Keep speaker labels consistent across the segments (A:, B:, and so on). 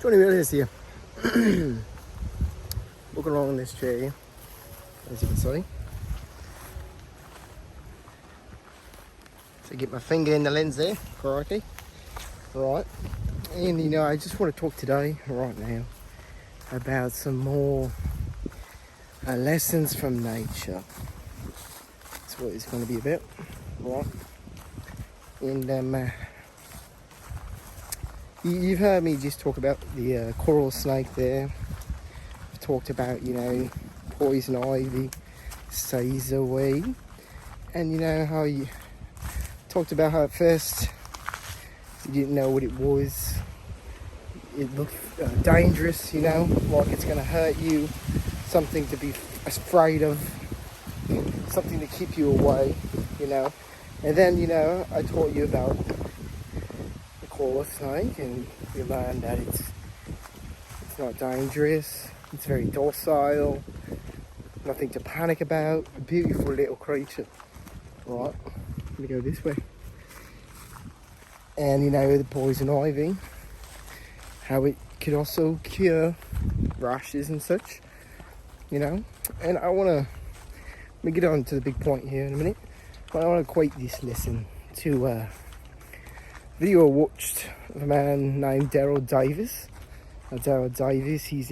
A: Johnny Willis here. Walking along this chair, as you can see. So get my finger in the lens there, crikey. Right, and I just want to talk today, right now, about some more lessons from nature. That's what it's going to be about, right? And you've heard me just talk about the coral snake there. I've talked about, poison ivy, away, and how you talked about how at first you didn't know what it was. It looked dangerous, like it's going to hurt you, something to be afraid of, something to keep you away, And then, I taught you about the coral snake, and you learned that it's not dangerous, it's very docile, nothing to panic about, a beautiful little creature. Right, let me go this way. And the poison ivy, how it could also cure rashes and such, And I want to, let me get on to the big point here in a minute, but I want to equate this lesson to a video I watched of a man named Daryl Davis. Daryl Davis, he's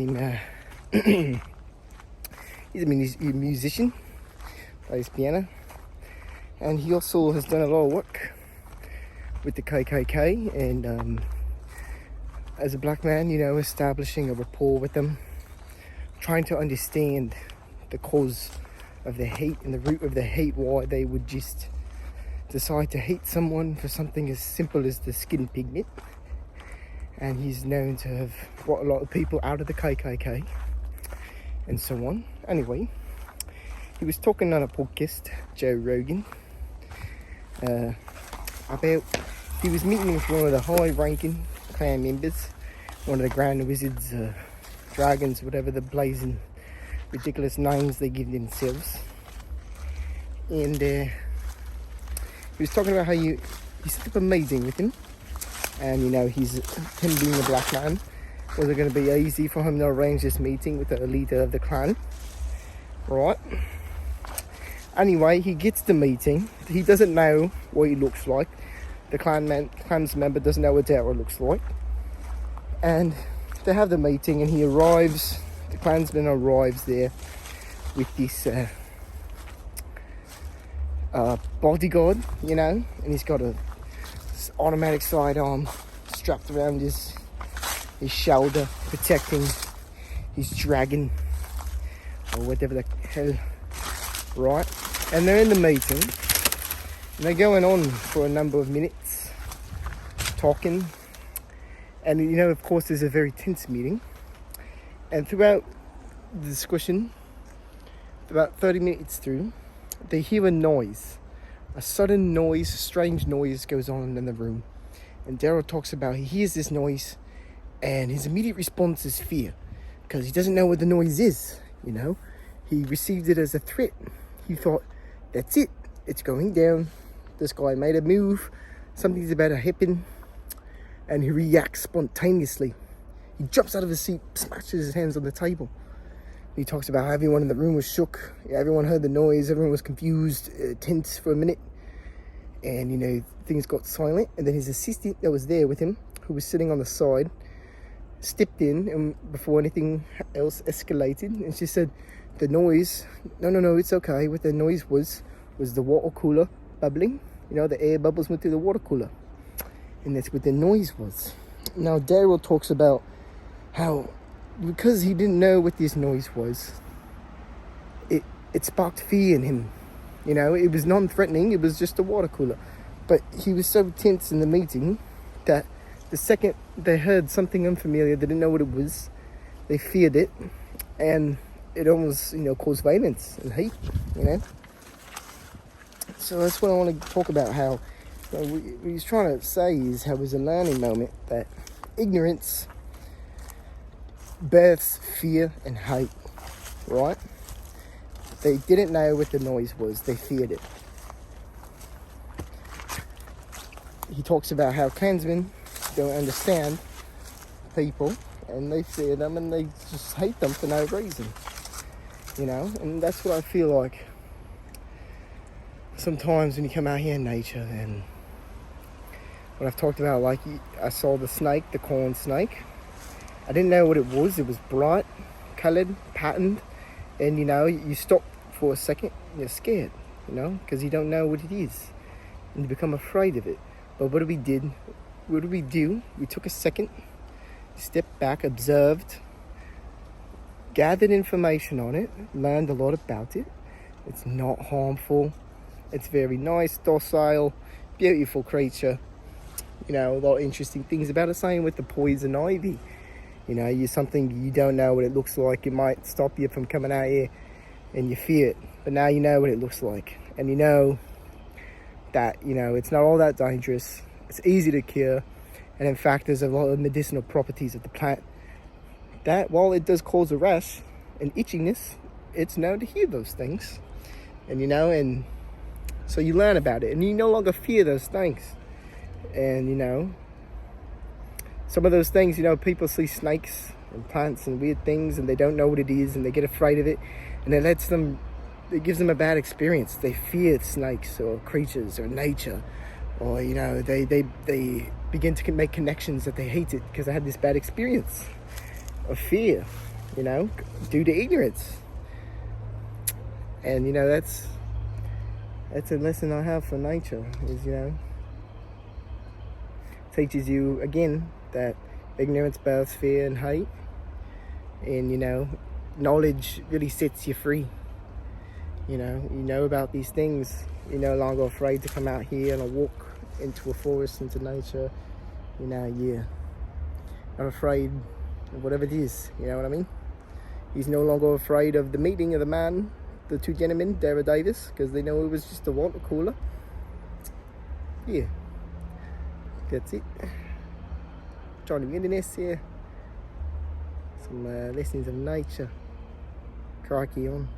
A: he's a musician, plays piano, and he also has done a lot of work with the KKK, and as a black man, establishing a rapport with them, trying to understand the cause of the hate and the root of the hate, why they would just decide to hate someone for something as simple as the skin pigment. And he's known to have brought a lot of people out of the KKK and so on. Anyway, he was talking on a podcast, Joe Rogan, about he was meeting with one of the high-ranking Klan members, one of the Grand Wizards, dragons, whatever the blazing ridiculous names they give themselves. And he was talking about how he set up a meeting with him, and him being a black man, was it going to be easy for him to arrange this meeting with the leader of the clan, right? Anyway, he gets the meeting. He doesn't know what he looks like. The Klan's member doesn't know what Daryl looks like. And they have the meeting, and he arrives, the Klansman arrives there with this bodyguard, and he's got a automatic sidearm strapped around his shoulder, protecting his dragon, or whatever the hell, right? And they're in the meeting, and they're going on for a number of minutes, talking, and of course there's a very tense meeting, and throughout the discussion, about 30 minutes through, they hear a noise, a sudden noise, a strange noise goes on in the room, and Daryl talks about he hears this noise, and his immediate response is fear, because he doesn't know what the noise is. He received it as a threat. He thought, that's it, it's going down, this guy made a move, something's about to happen, and he reacts spontaneously. He jumps out of his seat, smashes his hands on the table. He talks about how everyone in the room was shook, everyone heard the noise, everyone was confused, tense for a minute, and things got silent. And then his assistant that was there with him, who was sitting on the side, stepped in, and before anything else escalated, and she said, the noise, no, it's okay. What the noise was the water cooler bubbling. The air bubbles went through the water cooler, and that's what the noise was. Now Daryl talks about how, because he didn't know what this noise was, it sparked fear in him. It was non-threatening, it was just a water cooler. But he was so tense in the meeting that the second they heard something unfamiliar, they didn't know what it was, they feared it, and it almost, caused violence and hate, So that's what I want to talk about, how what he's trying to say is how it was a learning moment, that ignorance births fear and hate, right? They didn't know what the noise was, they feared it. He talks about how Klansmen don't understand people and they fear them, and they just hate them for no reason, you know. And that's what I feel like sometimes when you come out here in nature. And what I've talked about, like, I saw the snake, the corn snake. I didn't know what it was. It was bright colored, patterned, and, you know, you stop for a second, you're scared, you know, because you don't know what it is, and you become afraid of it. But what did we do? We took a second, stepped back, observed, gathered information on it, learned a lot about it. It's not harmful. It's very nice, docile, beautiful creature. You know, a lot of interesting things about it. Same with the poison ivy. You know, you're something you don't know what it looks like. It might stop you from coming out here and you fear it. But now you know what it looks like. And you know that, you know, it's not all that dangerous. It's easy to cure. And in fact, there's a lot of medicinal properties of the plant that, while it does cause a rash and itchiness, it's known to heal those things. And, you know, and so you learn about it and you no longer fear those things. And, you know, some of those things, you know, people see snakes and plants and weird things and they don't know what it is and they get afraid of it, and it gives them a bad experience. They fear snakes or creatures or nature, or, you know, they begin to make connections that they hate it because they had this bad experience of fear, you know, due to ignorance. And, you know, that's a lesson I have for nature, is, you know, teaches you again that ignorance births fear and hate, and, you know, knowledge really sets you free. You know about these things. You're no longer afraid to come out here on a walk into a forest, into nature. You know, you're not afraid of whatever it is, you know what I mean? He's no longer afraid of the meeting of the two gentlemen, Daryl Davis, because they know it was just a water cooler. Yeah, that's it. Trying to wilderness here. Some lessons of nature. Crikey on.